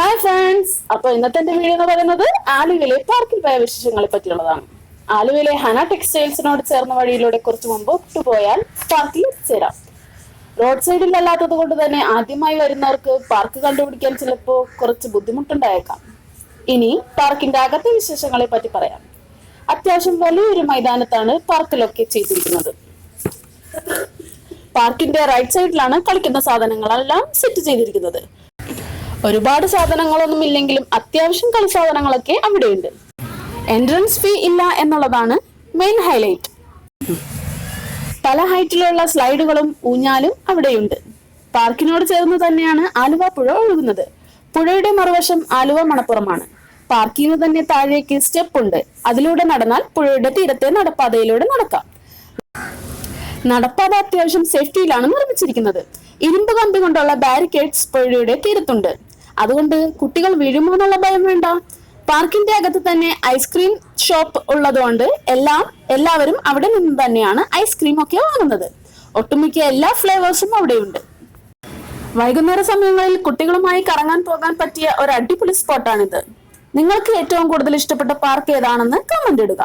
Hi friends, അപ്പൊ ഇന്നത്തെ എന്റെ വീഡിയോ എന്ന് പറയുന്നത് ആലുവയിലെ പാർക്കിൽ പോയ വിശേഷങ്ങളെ പറ്റിയുള്ളതാണ്. ആലുവയിലെ ഹന ടെക്സ്റ്റൈൽസിനോട് ചേർന്ന വഴിയിലൂടെ കുറച്ചു മുമ്പ് പോയാൽ പാർക്കിൽ എത്തിച്ചേരാം. റോഡ് സൈഡിൽ അല്ലാത്തത് കൊണ്ട് തന്നെ ആദ്യമായി വരുന്നവർക്ക് പാർക്ക് കണ്ടുപിടിക്കാൻ ചിലപ്പോൾ കുറച്ച് ബുദ്ധിമുട്ടുണ്ടായേക്കാം. ഇനി പാർക്കിന്റെ അകത്തെ വിശേഷങ്ങളെ പറ്റി പറയാം. അത്യാവശ്യം വലിയൊരു മൈതാനത്താണ് പാർക്കിലൊക്കെ ചെയ്തിരിക്കുന്നത്. പാർക്കിന്റെ റൈറ്റ് സൈഡിലാണ് കളിക്കുന്ന സാധനങ്ങളെല്ലാം സെറ്റ് ചെയ്തിരിക്കുന്നത്. ഒരുപാട് സാധനങ്ങളൊന്നും ഇല്ലെങ്കിലും അത്യാവശ്യം കളി സാധനങ്ങളൊക്കെ അവിടെയുണ്ട്. എൻട്രൻസ് ഫീ ഇല്ല എന്നുള്ളതാണ് മെയിൻ ഹൈലൈറ്റ്. പല ഹൈറ്റിലുള്ള സ്ലൈഡുകളും ഊഞ്ഞാലും അവിടെയുണ്ട്. പാർക്കിനോട് ചേർന്ന് തന്നെയാണ് ആലുവ പുഴ ഒഴുകുന്നത്. പുഴയുടെ മറുവശം ആലുവ മണപ്പുറമാണ്. പാർക്കിന് തന്നെ താഴേക്ക് സ്റ്റെപ്പ് ഉണ്ട്. അതിലൂടെ നടന്നാൽ പുഴയുടെ തീരത്തെ നടപ്പാതയിലൂടെ നടക്കാം. നടപ്പാത അത്യാവശ്യം സേഫ്റ്റിയിലാണ് നിർമ്മിച്ചിരിക്കുന്നത്. ഇരുമ്പ് കമ്പി കൊണ്ടുള്ള ബാരിക്കേഡ്സ് പുഴയുടെ തീരത്തുണ്ട്. അതുകൊണ്ട് കുട്ടികൾ വീഴുമോ എന്നുള്ള ഭയം വേണ്ട. പാർക്കിന്റെ അകത്ത് തന്നെ ഐസ്ക്രീം ഷോപ്പ് ഉള്ളതുകൊണ്ട് എല്ലാവരും അവിടെ നിന്ന് തന്നെയാണ് ഐസ്ക്രീം ഒക്കെ വാങ്ങുന്നത്. ഒട്ടുമിക്ക എല്ലാ ഫ്ലേവേഴ്സും അവിടെയുണ്ട്. വൈകുന്നേര സമയങ്ങളിൽ കുട്ടികളുമായി കറങ്ങാൻ പോകാൻ പറ്റിയ ഒരു അടിപൊളി സ്പോട്ടാണിത്. നിങ്ങൾക്ക് ഏറ്റവും കൂടുതൽ ഇഷ്ടപ്പെട്ട പാർക്ക് ഏതാണെന്ന് കമന്റ് ഇടുക.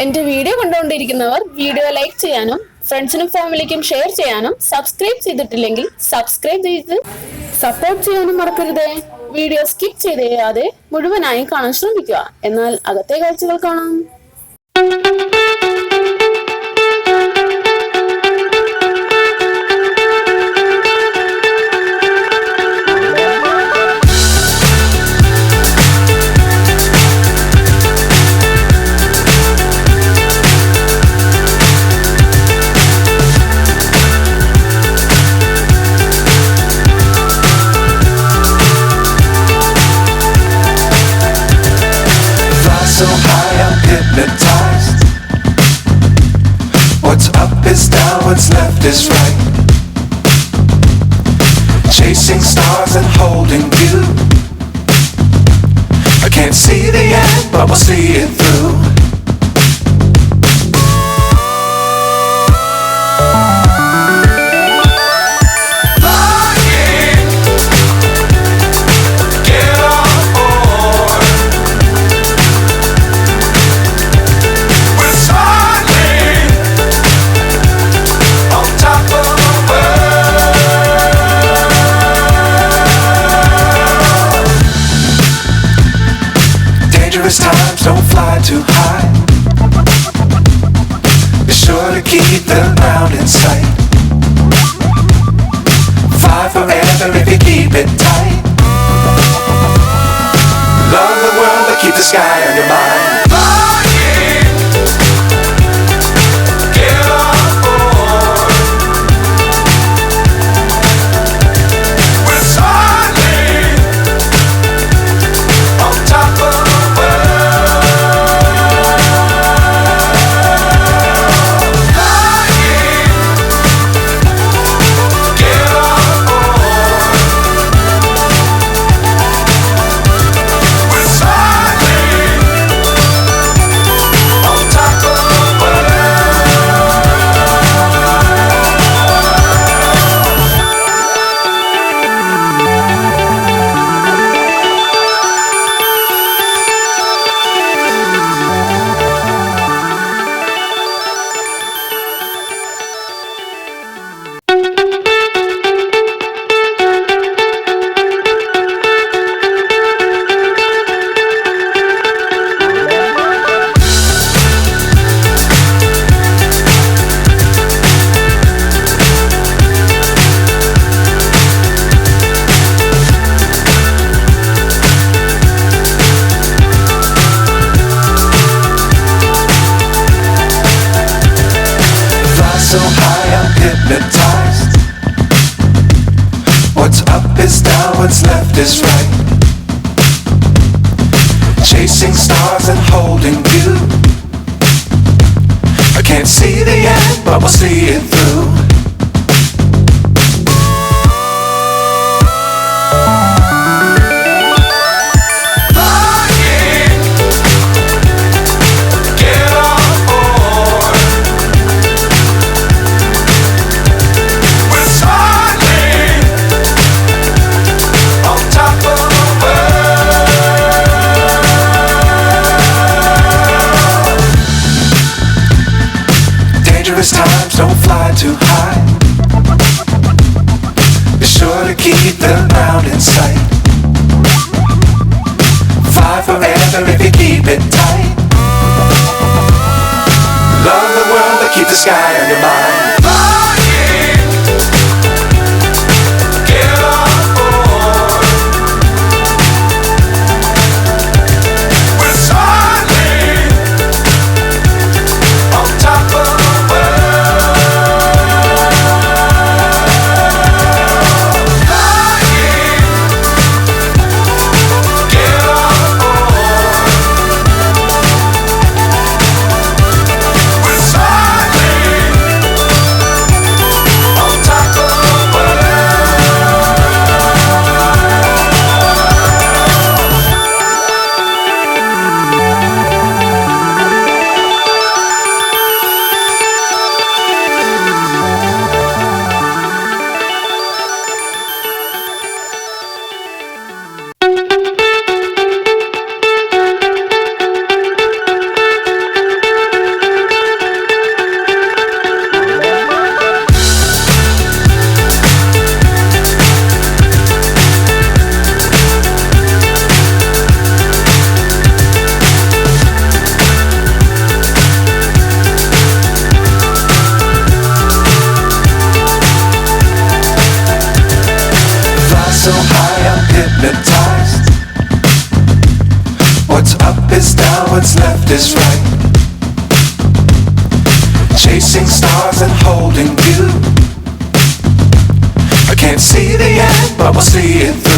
എന്റെ വീഡിയോ കണ്ടുകൊണ്ടിരിക്കുന്നവർ വീഡിയോ ലൈക്ക് ചെയ്യാനും ഫ്രണ്ട്സിനും ഫാമിലിക്കും ഷെയർ ചെയ്യാനും സബ്സ്ക്രൈബ് ചെയ്തിട്ടില്ലെങ്കിൽ സബ്സ്ക്രൈബ് ചെയ്ത് സപ്പോർട്ട് ചെയ്യാനും മറക്കരുതേ. വീഡിയോ സ്കിപ്പ് ചെയ്യാതെ മുഴുവനായും കാണാൻ ശ്രമിക്കുക. എന്നാൽ അകത്തെ കാഴ്ചകൾ കാണാം. So high I'm hypnotized. What's up is down, what's left is right. Chasing stars and holding you. I can't see the end, but we'll see it through. Times don't fly too high. Be sure to keep the ground in sight. Fly forever if you keep it tight. Love the world but keep the sky on your mind. So high I'm hypnotized. What's up is down, what's left is right. Chasing stars and holding you. I can't see the end, but we'll see it through. Top of the ground in sight. Fly forever if you keep it tight. Love the world but keep the sky on your mind. Flying, get on board. We're soaring on top of the world. Flying, get on board. We're soaring on top of the so high I'm hypnotized. What's up is down, what's left is right. Chasing stars and holding you. I can't see the end, but we'll see it through.